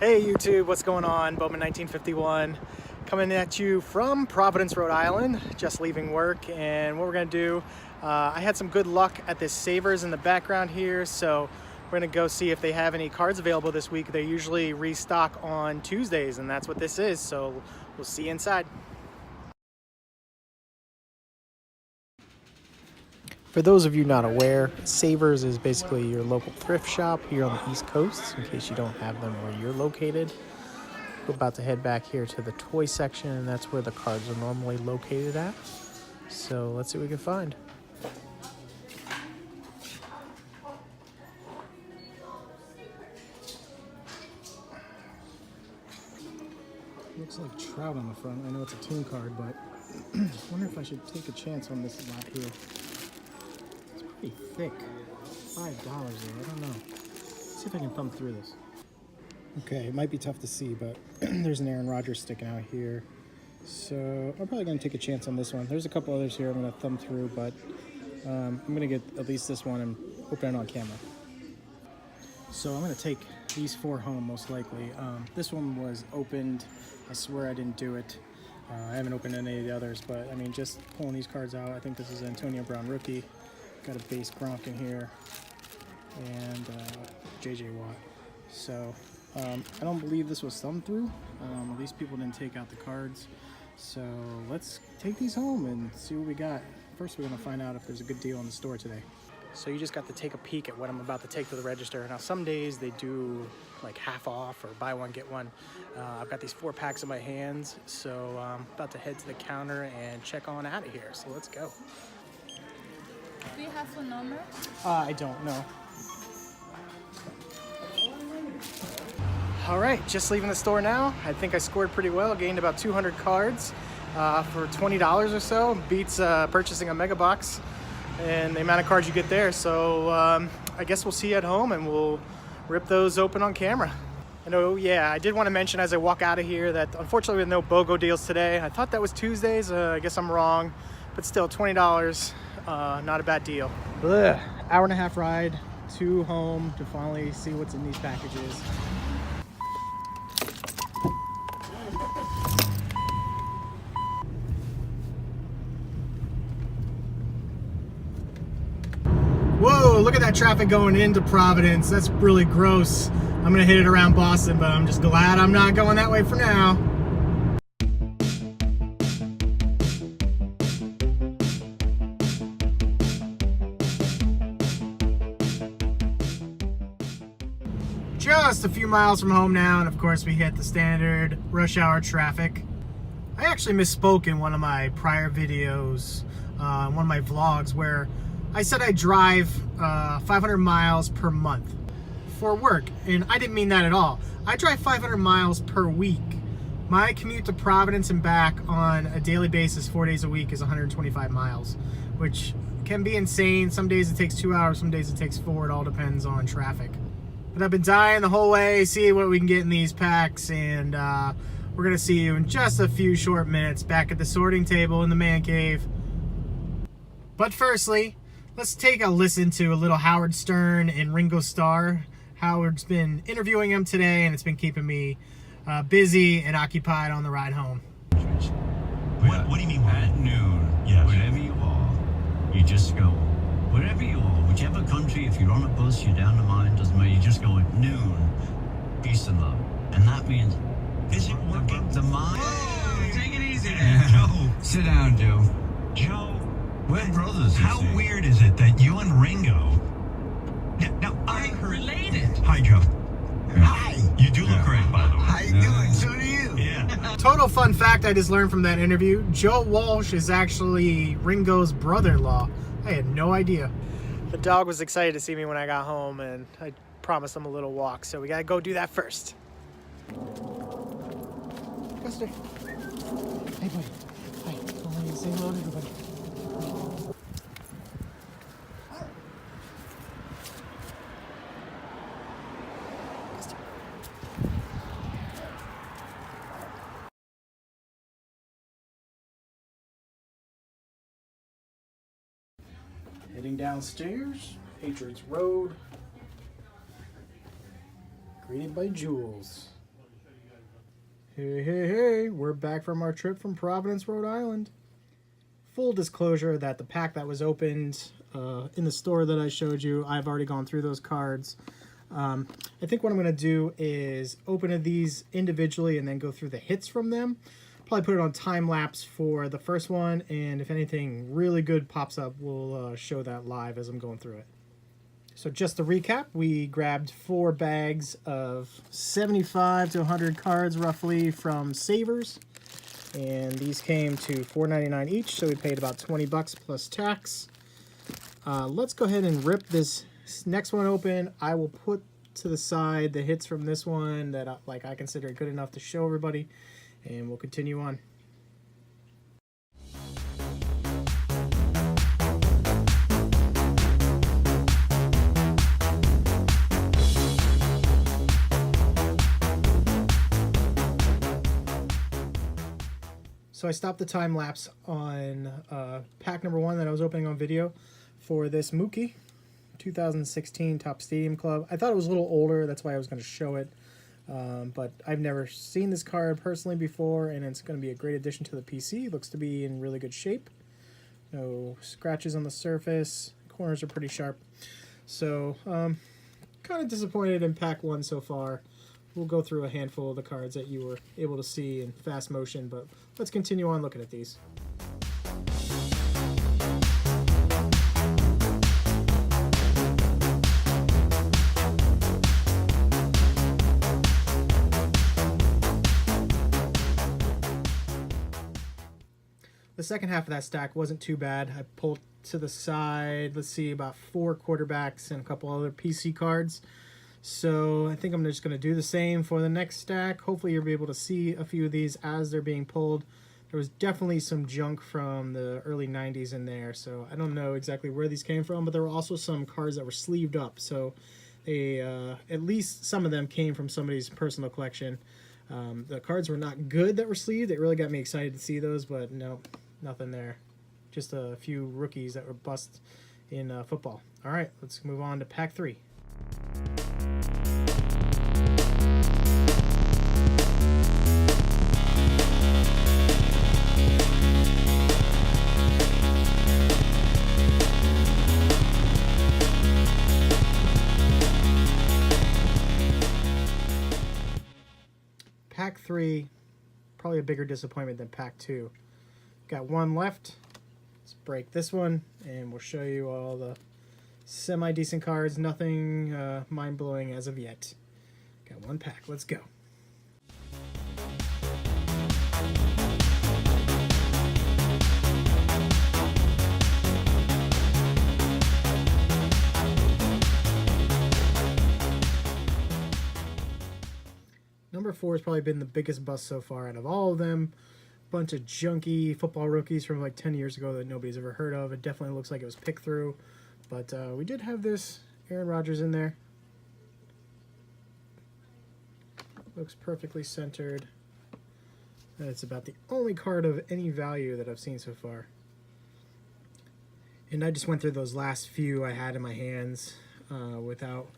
Hey YouTube, what's going on? Bowman 1951 coming at you from Providence, Rhode Island, just leaving work. And what we're gonna do, I had some good luck at this Savers in the background here, so we're gonna go see if they have any cards available this week. They usually restock on Tuesdays, and that's what this is, so we'll see you inside. For those of you not aware, Savers is basically your local thrift shop here on the East Coast, in case you don't have them where you're located. We're about to head back here to the toy section, and that's where the cards are normally located at. So let's see what we can find. Looks like Trout on the front. I know it's a toon card, but I wonder if I should take a chance on this lot here. It's pretty thick. $5 there, I don't know. Let's see if I can thumb through this. Okay, it might be tough to see, but there's an Aaron Rodgers sticking out here. So I'm probably going to take a chance on this one. There's a couple others here I'm going to thumb through, but I'm going to get at least this one and open it on camera. So I'm going to take these four home, most likely. This one was opened. I swear I didn't do it. I haven't opened any of the others, but I mean, just pulling these cards out. I think this is Antonio Brown rookie. Got a base Gronk in here, and JJ Watt. So I don't believe this was thumbed through. At least people didn't take out the cards. So let's take these home and see what we got. First, we're gonna find out if there's a good deal in the store today. So you just got to take a peek at what I'm about to take to the register. Now some days they do like half off or buy one, get one. I've got these 4 packs in my hands, so I'm about to head to the counter and check on out of here. So let's go. Do you have a number? I don't know. All right, just leaving the store now. I think I scored pretty well, gained about 200 cards for $20 or so. Beats purchasing a mega box and the amount of cards you get there. So I guess we'll see you at home and we'll rip those open on camera. And oh yeah, I did want to mention as I walk out of here that unfortunately with no BOGO deals today. I thought that was Tuesdays, I guess I'm wrong, but still $20, not a bad deal. Ugh. Hour and a half ride to home to finally see what's in these packages. Whoa, look at that traffic going into Providence. That's really gross. I'm gonna hit it around Boston, but I'm just glad I'm not going that way for now. Just a few miles from home now, and of course we hit the standard rush hour traffic. I actually misspoke in one of my prior videos, one of my vlogs, where I said I drive 500 miles per month for work, and I didn't mean that at all. I drive 500 miles per week. My commute to Providence and back on a daily basis, 4 days a week, is 125 miles, which can be insane. Some days it takes 2 hours, some days it takes 4. It all depends on traffic. But I've been dying the whole way, see what we can get in these packs, and we're gonna see you in just a few short minutes back at the sorting table in the man cave. But firstly, let's take a listen to a little Howard Stern and Ringo Starr. Howard's been interviewing him today, and it's been keeping me busy and occupied on the ride home. What do you mean? At noon, yes. Wherever you are, you just go, wherever you are, whichever country, if you're on a bus, you're down the line, doesn't matter, you just go at noon, peace and love. And that means, is it working? The mind. Oh, take it easy there, Joe. Sit down, Joe. Joe. We're brothers. How weird is it that you and Ringo? Now I'm related. Hi, Joe. Yeah. Hi. You do look great, by the way. How you doing? So do you. Yeah. Total fun fact I just learned from that interview: Joe Walsh is actually Ringo's brother-in-law. I had no idea. The dog was excited to see me when I got home, and I promised him a little walk, so we gotta go do that first. Buster. Hey, buddy. Hi. I want you to say hello to everybody. Heading downstairs, Patriots Road, greeted by Jules. Hey, we're back from our trip from Providence, Rhode Island. Full disclosure that the pack that was opened in the store that I showed you, I've already gone through those cards. I think what I'm going to do is open these individually and then go through the hits from them. Probably put it on time lapse for the first one, and if anything really good pops up, we'll show that live as I'm going through it. So just to recap, we grabbed 4 bags of 75 to 100 cards roughly from Savers. And these came to $4.99 each, so we paid about 20 bucks plus tax. Let's go ahead and rip this next one open. I will put to the side the hits from this one that I consider good enough to show everybody, and we'll continue on. So I stopped the time lapse on pack number 1 that I was opening on video for this Mookie 2016 Top Stadium Club. I thought it was a little older, that's why I was going to show it. But I've never seen this card personally before, and it's going to be a great addition to the PC. It looks to be in really good shape. No scratches on the surface. Corners are pretty sharp. So kind of disappointed in pack 1 so far. We'll go through a handful of the cards that you were able to see in fast motion, but let's continue on looking at these. The second half of that stack wasn't too bad. I pulled to the side, let's see, about 4 quarterbacks and a couple other PC cards. So I think I'm just going to do the same for the next stack. Hopefully you'll be able to see a few of these as they're being pulled. There was definitely some junk from the early 90s in there, so I don't know exactly where these came from, but there were also some cards that were sleeved up. So they, at least some of them came from somebody's personal collection. The cards were not good that were sleeved. It really got me excited to see those, but no, nothing there. Just a few rookies that were bust in football. All right, let's move on to pack 3. Pack 3, probably a bigger disappointment than pack 2. Got 1 left. Let's break this one, and we'll show you all the semi-decent cards. Nothing mind-blowing as of yet. Got 1 pack. Let's go. Number 4 has probably been the biggest bust so far out of all of them. Bunch of junky football rookies from like 10 years ago that nobody's ever heard of. It definitely looks like it was picked through. But we did have this Aaron Rodgers in there. Looks perfectly centered. And it's about the only card of any value that I've seen so far. And I just went through those last few I had in my hands without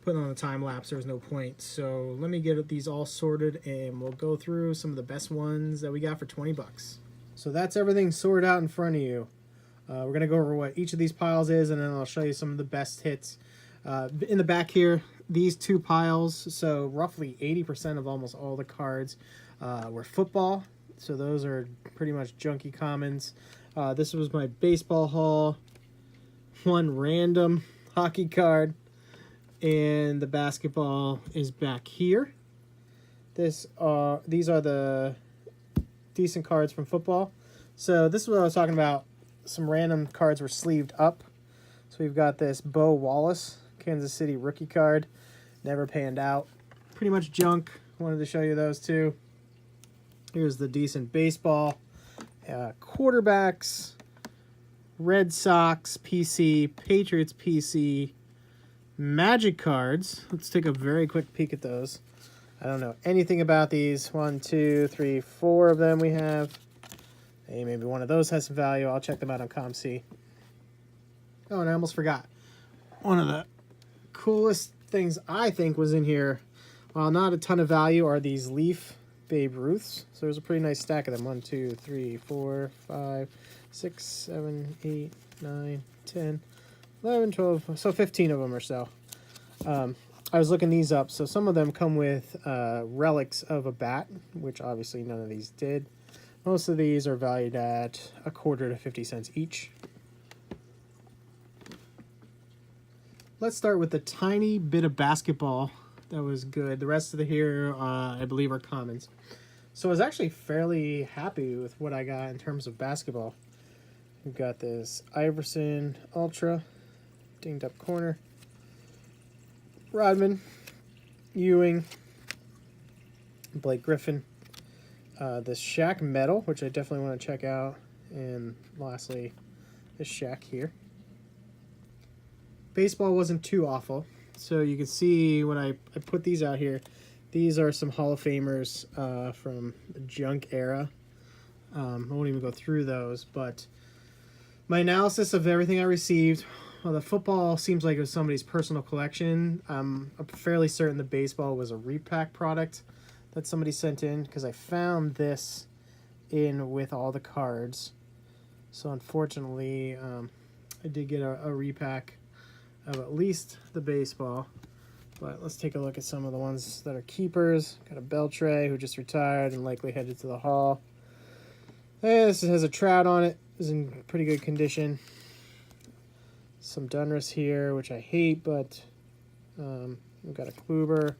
putting on the time lapse. There was no point. So let me get these all sorted, and we'll go through some of the best ones that we got for 20 bucks. So that's everything sorted out in front of you. We're going to go over what each of these piles is, and then I'll show you some of the best hits. In the back here, these 2 piles, so roughly 80% of almost all the cards were football. So those are pretty much junky commons. This was my baseball haul. 1 random hockey card. And the basketball is back here. These are the decent cards from football. So this is what I was talking about. Some random cards were sleeved up. So we've got this Bo Wallace, Kansas City rookie card. Never panned out. Pretty much junk. Wanted to show you those too. Here's the decent baseball. Quarterbacks, Red Sox PC, Patriots PC, Magic cards. Let's take a very quick peek at those. I don't know anything about these. 1, 2, 3, 4 of them we have. Hey, maybe one of those has some value. I'll check them out on ComC. Oh, and I almost forgot. One of the coolest things I think was in here, while not a ton of value, are these Leaf Babe Ruths. So there's a pretty nice stack of them. 1, 2, 3, 4, 5, 6, 7, 8, 9, 10, 11, 12. So 15 of them or so. I was looking these up. So some of them come with relics of a bat, which obviously none of these did. Most of these are valued at a quarter to 50 cents each. Let's start with the tiny bit of basketball that was good. The rest of the here, I believe, are commons. So I was actually fairly happy with what I got in terms of basketball. We've got this Iverson Ultra, dinged up corner, Rodman, Ewing, Blake Griffin, this Shaq Metal, which I definitely want to check out, and lastly, this Shaq here. Baseball wasn't too awful. So you can see when I put these out here, these are some Hall of Famers from the junk era. I won't even go through those, but my analysis of everything I received, well, the football seems like it was somebody's personal collection. I'm fairly certain the baseball was a repack product that somebody sent in, because I found this in with all the cards. So unfortunately, I did get a repack of at least the baseball. But let's take a look at some of the ones that are keepers. Got a Beltray who just retired and likely headed to the Hall. This has a Trout on it. It's in pretty good condition. Some Donruss here, which I hate, but we've got a Kluber,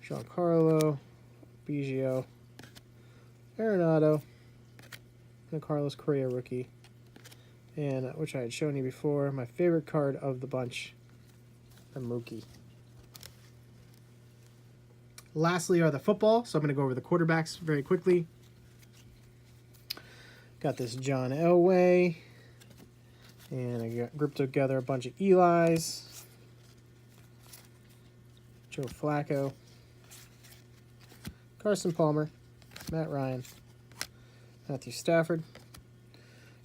Giancarlo, Biggio, Arenado, and a Carlos Correa rookie. And which I had shown you before, my favorite card of the bunch, the Mookie. Lastly are the football, so I'm going to go over the quarterbacks very quickly. Got this John Elway, and I got grouped together a bunch of Eli's, Joe Flacco, Carson Palmer, Matt Ryan, Matthew Stafford.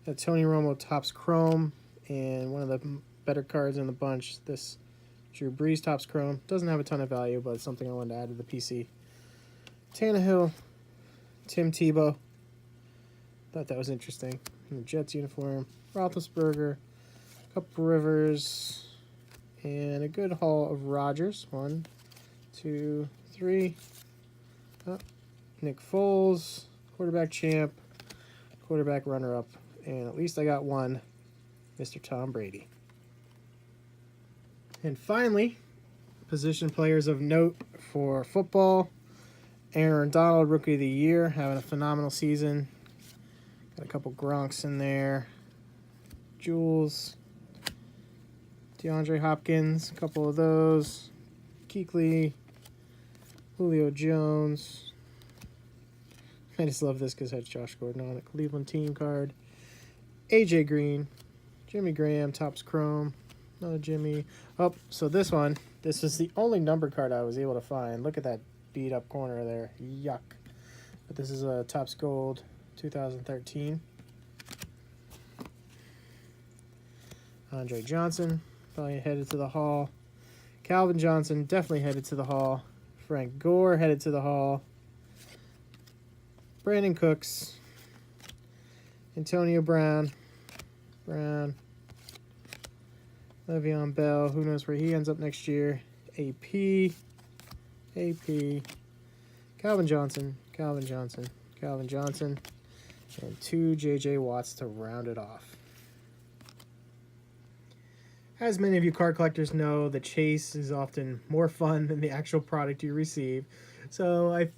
Got Tony Romo Topps Chrome, and one of the better cards in the bunch, this Drew Brees Topps Chrome. Doesn't have a ton of value, but it's something I wanted to add to the PC. Tannehill, Tim Tebow. Thought that was interesting. In the Jets uniform. Roethlisberger, Cup Rivers, and a good haul of Rodgers. 1, 2, 3. Oh, Nick Foles, quarterback champ, quarterback runner-up. And at least I got one, Mr. Tom Brady. And finally, position players of note for football. Aaron Donald, Rookie of the Year, having a phenomenal season. Got a couple Gronks in there. Jules, DeAndre Hopkins, a couple of those. Kuechly, Julio Jones. I just love this because it has Josh Gordon on it. Cleveland team card. AJ Green, Jimmy Graham, Topps Chrome, another Jimmy. Oh, so this one, this is the only number card I was able to find. Look at that beat up corner there. Yuck. But this is a Topps Gold 2013. Andre Johnson, probably headed to the Hall. Calvin Johnson, definitely headed to the Hall. Frank Gore, headed to the Hall. Brandon Cooks. Antonio Brown. Le'Veon Bell, who knows where he ends up next year. AP. Calvin Johnson. And 2 J.J. Watts to round it off. As many of you card collectors know, the chase is often more fun than the actual product you receive. So I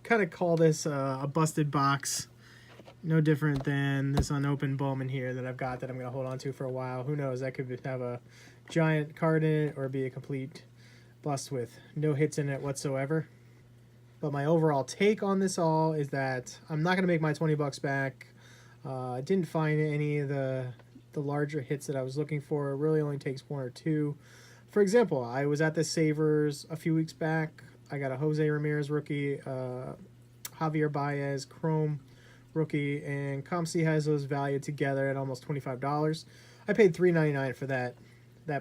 kind of call this a busted box. No different than this unopened Bowman here that I've got that I'm going to hold on to for a while. Who knows, that could have a giant card in it or be a complete bust with no hits in it whatsoever. But my overall take on this all is that I'm not going to make my $20 back. I didn't find any of the larger hits that I was looking for. It really only takes 1 or 2. For example, I was at the Savers a few weeks back. I got a Jose Ramirez rookie, Javier Baez Chrome rookie, and ComC has those valued together at almost $25. I paid $3.99 for that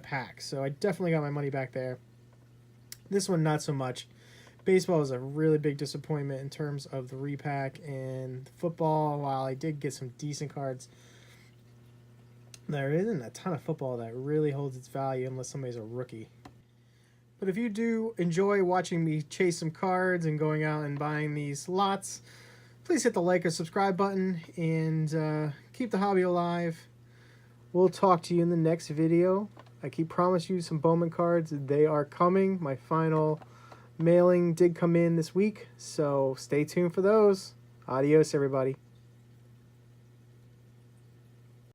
pack, so I definitely got my money back there. This one, not so much, Baseball is a really big disappointment in terms of the repack, and football, while I did get some decent cards, there isn't a ton of football that really holds its value unless somebody's a rookie. But if you do enjoy watching me chase some cards and going out and buying these lots, please hit the like or subscribe button and keep the hobby alive. We'll talk to you in the next video. I keep promising you some Bowman cards. They are coming. My final mailing did come in this week, so stay tuned for those. Adios, everybody.